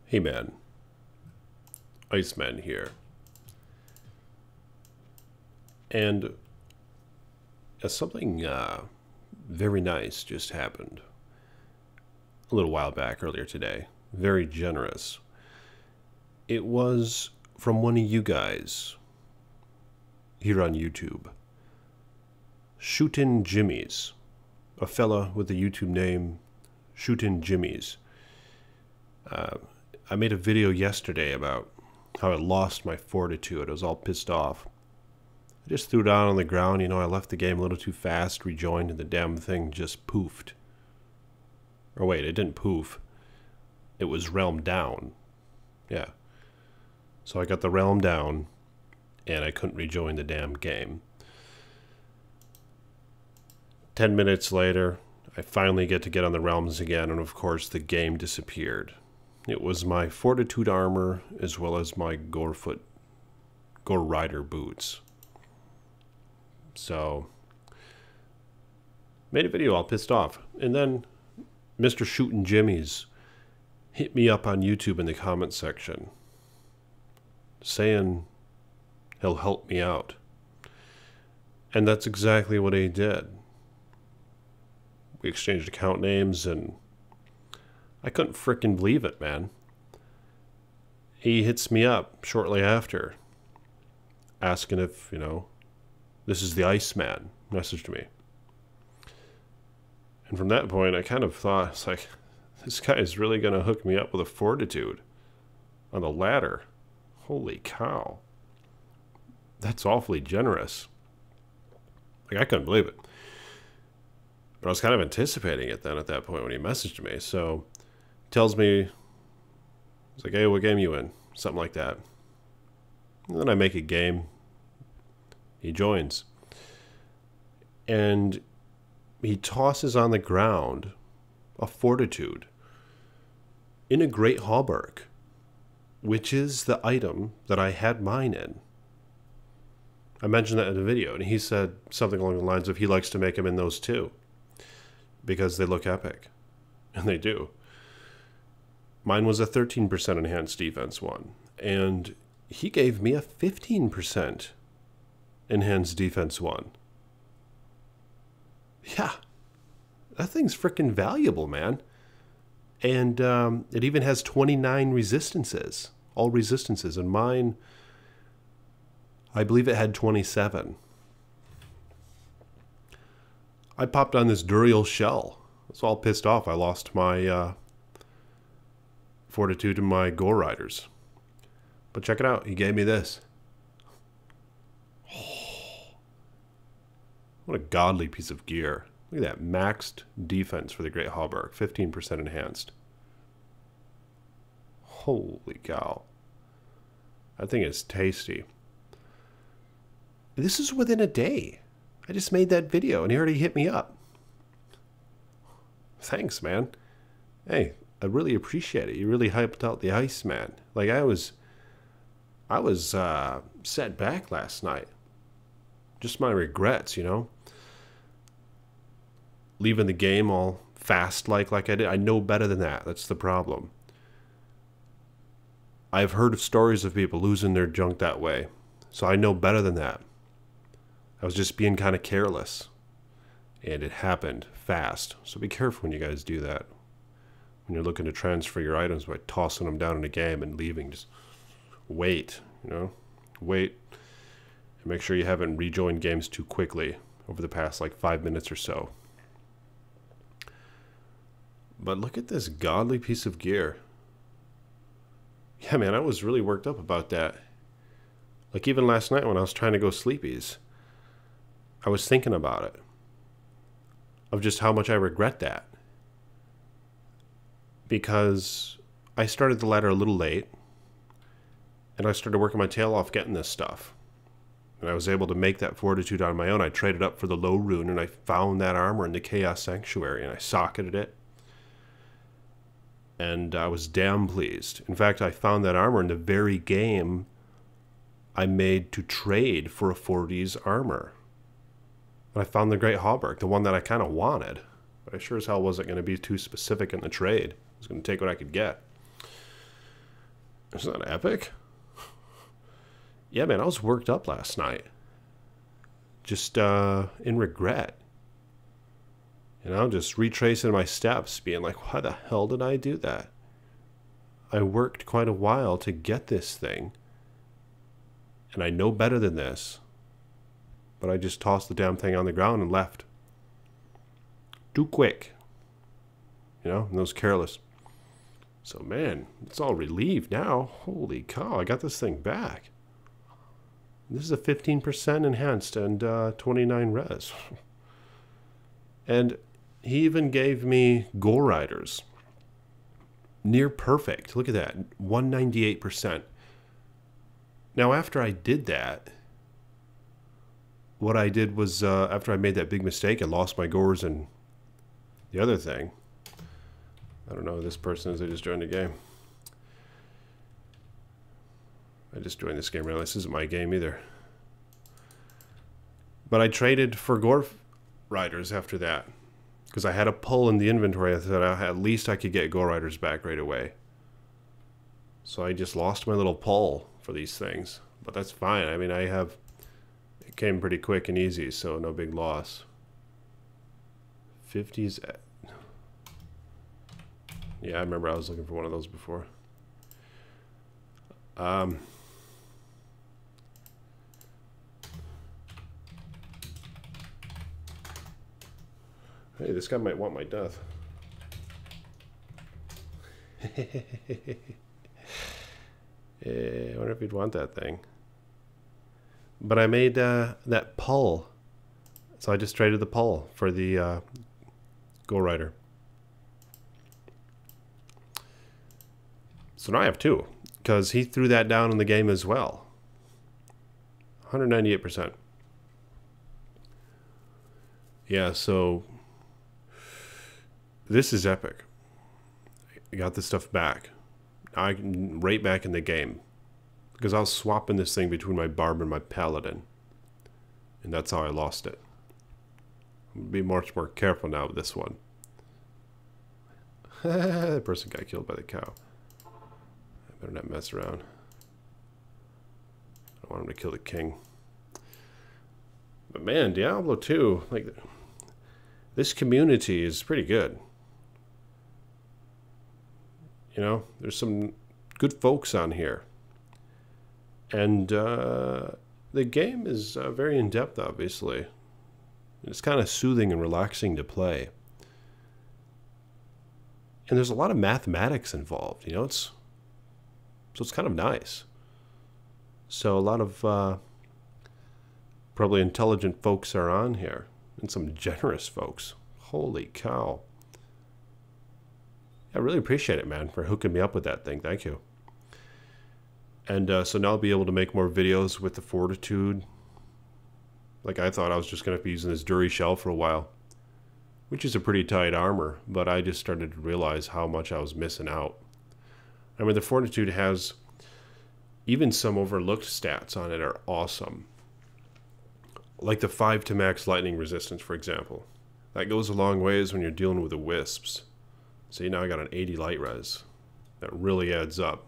Hey man, Iceman here. And something very nice just happened a little while back, earlier today. Very generous. It was from one of you guys here on YouTube. Shootin' Jimmy's. A fella with the YouTube name Shootin' Jimmy's. I made a video yesterday about how I lost my Fortitude. I was all pissed off. I just threw it down on the ground, you know, I left the game a little too fast, rejoined, and the damn thing just poofed. Or wait, it didn't poof. It was realm down. Yeah. So I got the realm down, and I couldn't rejoin the damn game. 10 minutes later, I finally get on the realms again, and of course the game disappeared. It was my Fortitude armor, as well as my Gore Rider boots. So, made a video all pissed off. And then Mr. Shootin' Jimmy's hit me up on YouTube in the comments section, saying he'll help me out. And that's exactly what he did. We exchanged account names, and I couldn't frickin' believe it, man. He hits me up shortly after, asking if, you know, this is the Iceman, messaged me. And from that point, I kind of thought, it's like, this guy is really going to hook me up with a Fortitude on the ladder. Holy cow. That's awfully generous. Like, I couldn't believe it. But I was kind of anticipating it then at that point when he messaged me. So, tells me, he's like, hey, what game you in? Something like that. And then I make a game. He joins. And he tosses on the ground a Fortitude in a great hauberk, which is the item that I had mine in. I mentioned that in the video, and he said something along the lines of he likes to make them in those too, because they look epic. And they do. Mine was a 13% enhanced defense one, and he gave me a 15% enhanced defense one. Yeah, that thing's freaking valuable, man. And it even has 29 resistances, all resistances, and mine, I believe it had 27. I popped on this Duriel shell. I was all pissed off. I lost my Fortitude and my Gore Riders. But check it out. He gave me this. Oh, what a godly piece of gear. Look at that. Maxed defense for the Great Hauberk. 15% enhanced. Holy cow. That thing is tasty. This is within a day. I just made that video and he already hit me up. Thanks, man. Hey, I really appreciate it. You really hyped out the Iceman. Like, I was set back last night. Just my regrets, you know. Leaving the game all fast like I did. I know better than that. That's the problem. I've heard of stories of people losing their junk that way. So I know better than that. I was just being kind of careless. And it happened fast. So be careful when you guys do that. When you're looking to transfer your items by tossing them down in a game and leaving. Just wait, you know. Wait. And make sure you haven't rejoined games too quickly over the past like 5 minutes or so. But look at this godly piece of gear. Yeah, man, I was really worked up about that. Like, even last night when I was trying to go sleepies, I was thinking about it. Of just how much I regret that. Because I started the ladder a little late, and I started working my tail off getting this stuff. And I was able to make that Fortitude on my own. I traded up for the low rune, and I found that armor in the Chaos Sanctuary, and I socketed it. And I was damn pleased. In fact, I found that armor in the very game I made to trade for a 40's armor. And I found the Great Hauberk, the one that I kind of wanted. But I sure as hell wasn't going to be too specific in the trade. I was going to take what I could get. Isn't that epic? Yeah, man, I was worked up last night. Just in regret. You know, just retracing my steps, being like, why the hell did I do that? I worked quite a while to get this thing. And I know better than this. But I just tossed the damn thing on the ground and left. Too quick. You know, and I was careless. So, man, it's all relieved now. Holy cow, I got this thing back. This is a 15% enhanced and 29 res. And he even gave me gore riders. Near perfect. Look at that. 198%. Now, after I did that, what I did was, after I made that big mistake and lost my gores and the other thing. I don't know who this person is. I just joined the game. I just joined this game. Really, this isn't my game either. But I traded for gore riders after that. Because I had a pull in the inventory. I thought at least I could get gore riders back right away. So I just lost my little pull for these things. But that's fine. I mean, it came pretty quick and easy, so no big loss. 50s. Yeah, I remember I was looking for one of those before. Hey, this guy might want my death. I wonder if he'd want that thing. But I made that pull. So I just traded the pull for the Go Rider. So now I have two. Because he threw that down in the game as well. 198%. Yeah, so this is epic. I got this stuff back. I'm right back in the game. Because I was swapping this thing between my barb and my paladin. And that's how I lost it. I'm going to be much more careful now with this one. That person got killed by the cow. I better not mess around. I don't want him to kill the king. But man, Diablo 2, like, this community is pretty good. You know, there's some good folks on here. And the game is very in-depth, obviously. It's kind of soothing and relaxing to play. And there's a lot of mathematics involved, you know, so it's kind of nice. So a lot of probably intelligent folks are on here, and some generous folks. Holy cow. I really appreciate it, man, for hooking me up with that thing. Thank you. And so now I'll be able to make more videos with the Fortitude. Like, I thought I was just going to be using this Dury shell for a while, which is a pretty tight armor, but I just started to realize how much I was missing out. I mean, the Fortitude has even some overlooked stats on it are awesome. Like the 5 to max lightning resistance, for example. That goes a long ways when you're dealing with the wisps. See, now I got an 80 light res. That really adds up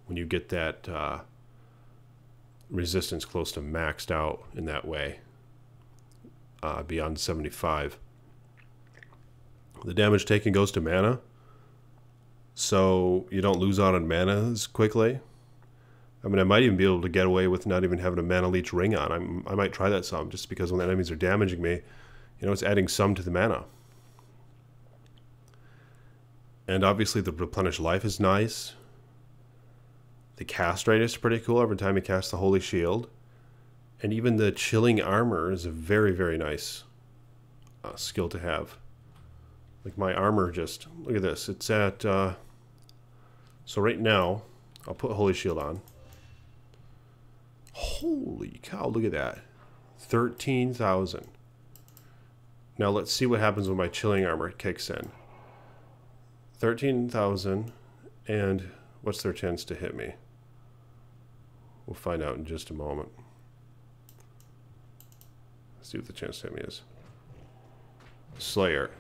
when you get that resistance close to maxed out in that way, beyond 75. The damage taken goes to mana, so you don't lose out on mana as quickly. I mean, I might even be able to get away with not even having a mana leech ring on. I might try that some, just because when the enemies are damaging me, you know, it's adding some to the mana. And obviously the replenish life is nice. The cast rate is pretty cool every time you cast the Holy Shield. And even the chilling armor is a very, very nice skill to have. Like my armor just, look at this. It's at, so right now, I'll put Holy Shield on. Holy cow, look at that. 13,000. Now let's see what happens when my chilling armor kicks in. 13,000, and what's their chance to hit me? We'll find out in just a moment. Let's see what the chance to hit me is. Slayer.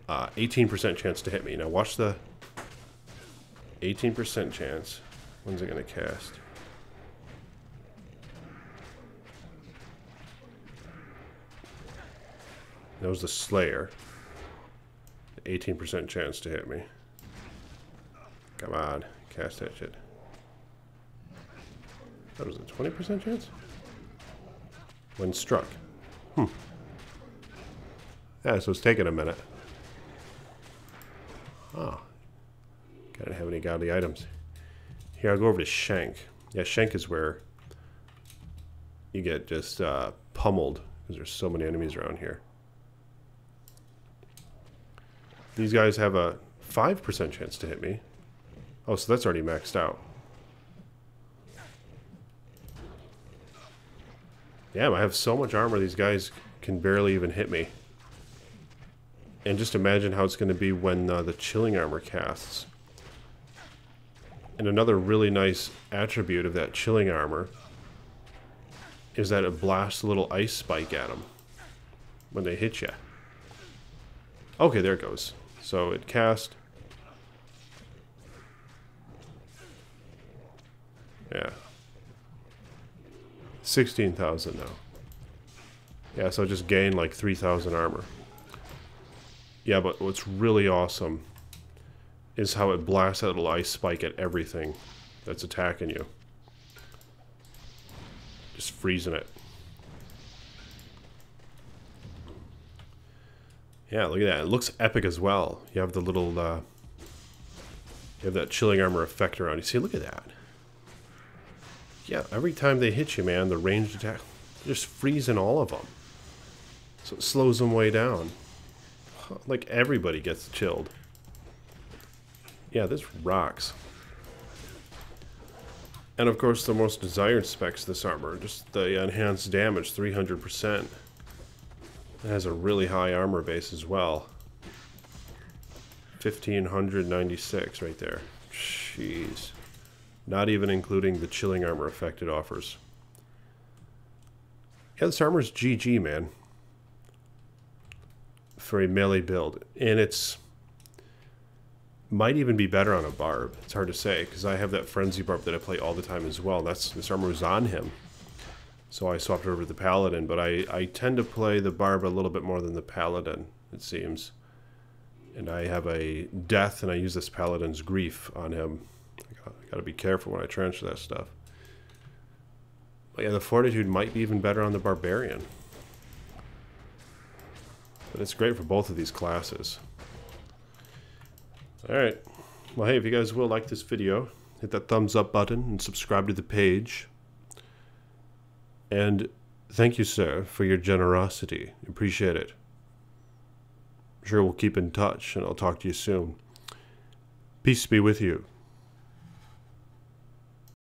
18% chance to hit me. Now watch the 18% chance. When's it going to cast? That was the Slayer. 18% chance to hit me. Come on, cast that shit. That was a 20% chance? When struck. Yeah, so it's taking a minute. Oh. Gotta have any godly items. Here, I'll go over to Shank. Yeah, Shank is where you get just pummeled because there's so many enemies around here. These guys have a 5% chance to hit me. Oh, so that's already maxed out. Damn, I have so much armor, these guys can barely even hit me. And just imagine how it's going to be when the chilling armor casts. And another really nice attribute of that chilling armor is that it blasts a little ice spike at them when they hit you. Okay, there it goes. So it cast. Yeah. 16,000 now. Yeah, so just gained like 3,000 armor. Yeah, but what's really awesome is how it blasts that little ice spike at everything that's attacking you. Just freezing it. Yeah, look at that. It looks epic as well. You have the little, you have that chilling armor effect around you. See, look at that. Yeah, every time they hit you, man, the ranged attack, just freezing all of them. So it slows them way down. Like everybody gets chilled. Yeah, this rocks. And of course, the most desired specs of this armor, just the enhanced damage, 300%. It has a really high armor base as well. 1,596 right there. Jeez. Not even including the chilling armor effect it offers. Yeah, this armor is GG, man. For a melee build. And it's... might even be better on a barb. It's hard to say, because I have that frenzy barb that I play all the time as well. This armor was on him. So I swapped it over to the paladin, but I tend to play the barb a little bit more than the paladin, it seems. And I have a death, and I use this paladin's grief on him. I gotta be careful when I transfer that stuff. But yeah, the Fortitude might be even better on the barbarian. But it's great for both of these classes. Alright. Well, hey, if you guys will like this video, hit that thumbs up button and subscribe to the page. And thank you, sir, for your generosity. Appreciate it. I'm sure we'll keep in touch, and I'll talk to you soon. Peace be with you.